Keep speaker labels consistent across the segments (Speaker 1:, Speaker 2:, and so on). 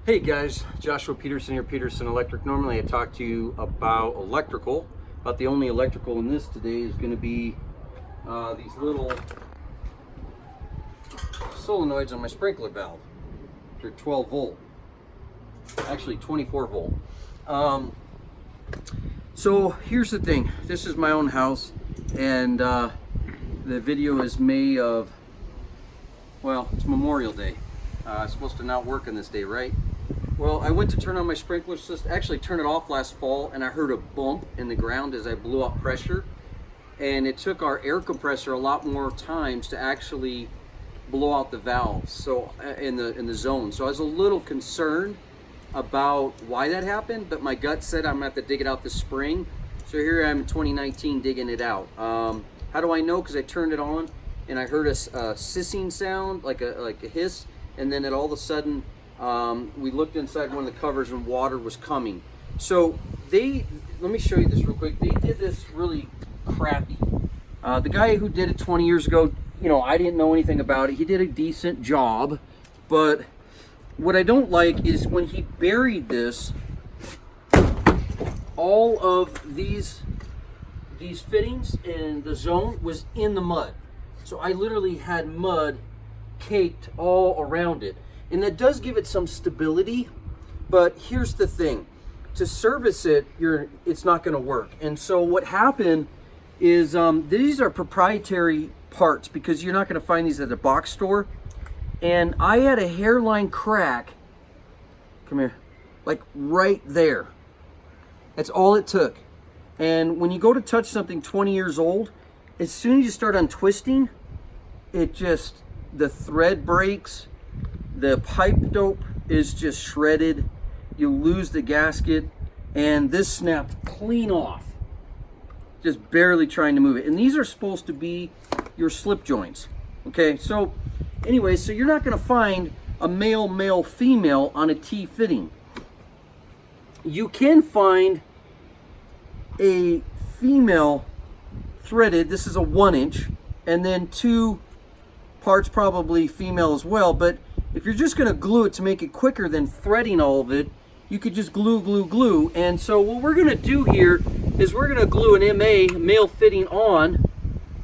Speaker 1: Hey guys, Joshua Peterson here, Peterson Electric. Normally I talk to you about electrical, but the only electrical in this today is going to be these little solenoids on my sprinkler valve. They're 12 volt, actually 24 volt. So here's the thing, this is my own house, and the video is May of, well, it's Memorial Day. It's supposed to not work on this day, right? Well, I went to turn on my sprinkler system, actually turn it off last fall, and I heard a bump in the ground as I blew up pressure. And it took our air compressor a lot more times to actually blow out the valves, so in the zone. So I was a little concerned about why that happened, but my gut said I'm gonna have to dig it out this spring. So here I am in 2019 digging it out. How do I know? Because I turned it on and I heard a sissing sound, like a hiss, and then all of a sudden we looked inside one of the covers and water was coming. So let me show you this real quick. They did this really crappy. The guy who did it 20 years ago, you know, I didn't know anything about it. He did a decent job, but what I don't like is when he buried this, all of these fittings in the zone was in the mud. So I literally had mud caked all around it. And that does give it some stability, but here's the thing. To service it, it's not gonna work. And so what happened is, these are proprietary parts because you're not gonna find these at a box store. And I had a hairline crack, come here, like right there. That's all it took. And when you go to touch something 20 years old, as soon as you start untwisting, the thread breaks, the pipe dope is just shredded, you lose the gasket, and this snapped clean off. Just barely trying to move it. And these are supposed to be your slip joints. Okay, so anyway, so you're not gonna find a male, female on a T fitting. You can find a female threaded, this is a 1-inch, and then 2 parts probably female as well, but if you're just gonna glue it to make it quicker than threading all of it, you could just glue. And so what we're gonna do here is we're gonna glue an MA, male fitting on.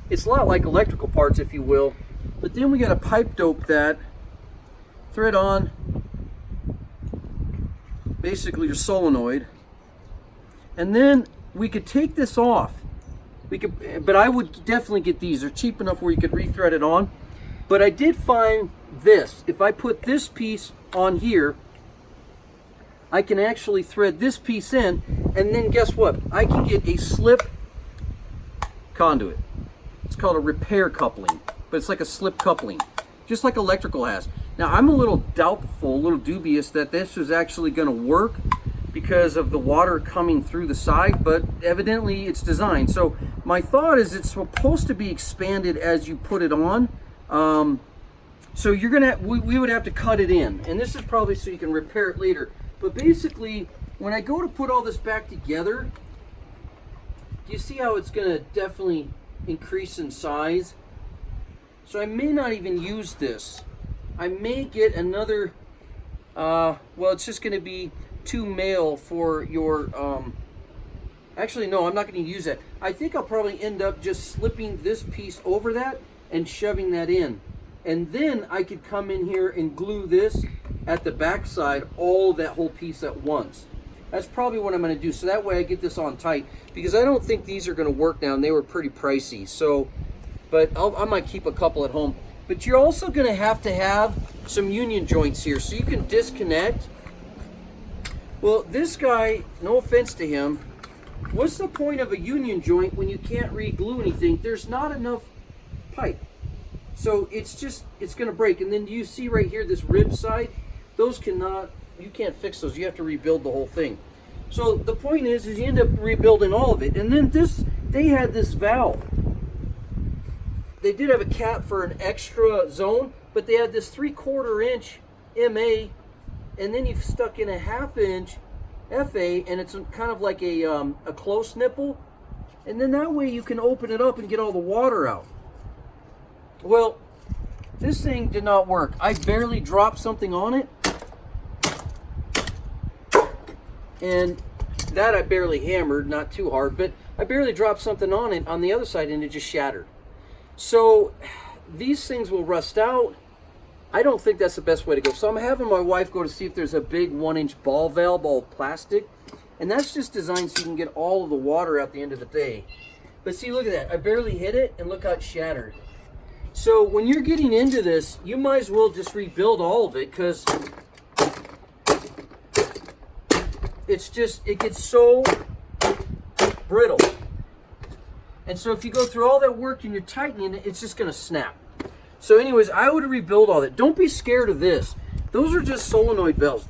Speaker 1: It's a lot like electrical parts, if you will, but then we gotta pipe dope that, thread on, basically your solenoid, and then we could take this off. But I would definitely get these. They're cheap enough where you could re-thread it on. But I did find this. If I put this piece on here, I can actually thread this piece in, and then guess what? I can get a slip conduit. It's called a repair coupling, but it's like a slip coupling, just like electrical has. Now, I'm a little doubtful, a little dubious that this is actually going to work because of the water coming through the side, but evidently it's designed. So my thought is it's supposed to be expanded as you put it on. So you're gonna, we would have to cut it in, and this is probably so you can repair it later. But basically, when I go to put all this back together, do you see how it's gonna definitely increase in size? So I may not even use this. I may get another, well, it's just gonna be 2 male for your, actually no, I'm not gonna use that. I think I'll probably end up just slipping this piece over that and shoving that in. And then I could come in here and glue this at the back side, all that whole piece at once. That's probably what I'm gonna do. So that way I get this on tight, because I don't think these are gonna work now, and they were pretty pricey. So, but I might keep a couple at home. But you're also gonna have to have some union joints here so you can disconnect. Well, this guy, no offense to him, what's the point of a union joint when you can't re-glue anything? There's not enough pipe. So it's gonna break. And then do you see right here, this rib side? Those you can't fix those. You have to rebuild the whole thing. So the point is you end up rebuilding all of it. And then they had this valve. They did have a cap for an extra zone, but they had this 3/4 inch MA, and then you've stuck in a 1/2 inch FA, and it's kind of like a close nipple. And then that way you can open it up and get all the water out. Well, this thing did not work. I barely dropped something on it, and that I barely hammered, not too hard, but I barely dropped something on it on the other side and it just shattered. So these things will rust out. I don't think that's the best way to go. So I'm having my wife go to see if there's a big 1-inch ball valve, all plastic. And that's just designed so you can get all of the water out the end of the day. But see, look at that. I barely hit it, and look how it shattered. So when you're getting into this, you might as well just rebuild all of it, because it gets so brittle. And so if you go through all that work and you're tightening it, it's just going to snap. So anyways, I would rebuild all that. Don't be scared of this. Those are just solenoid valves.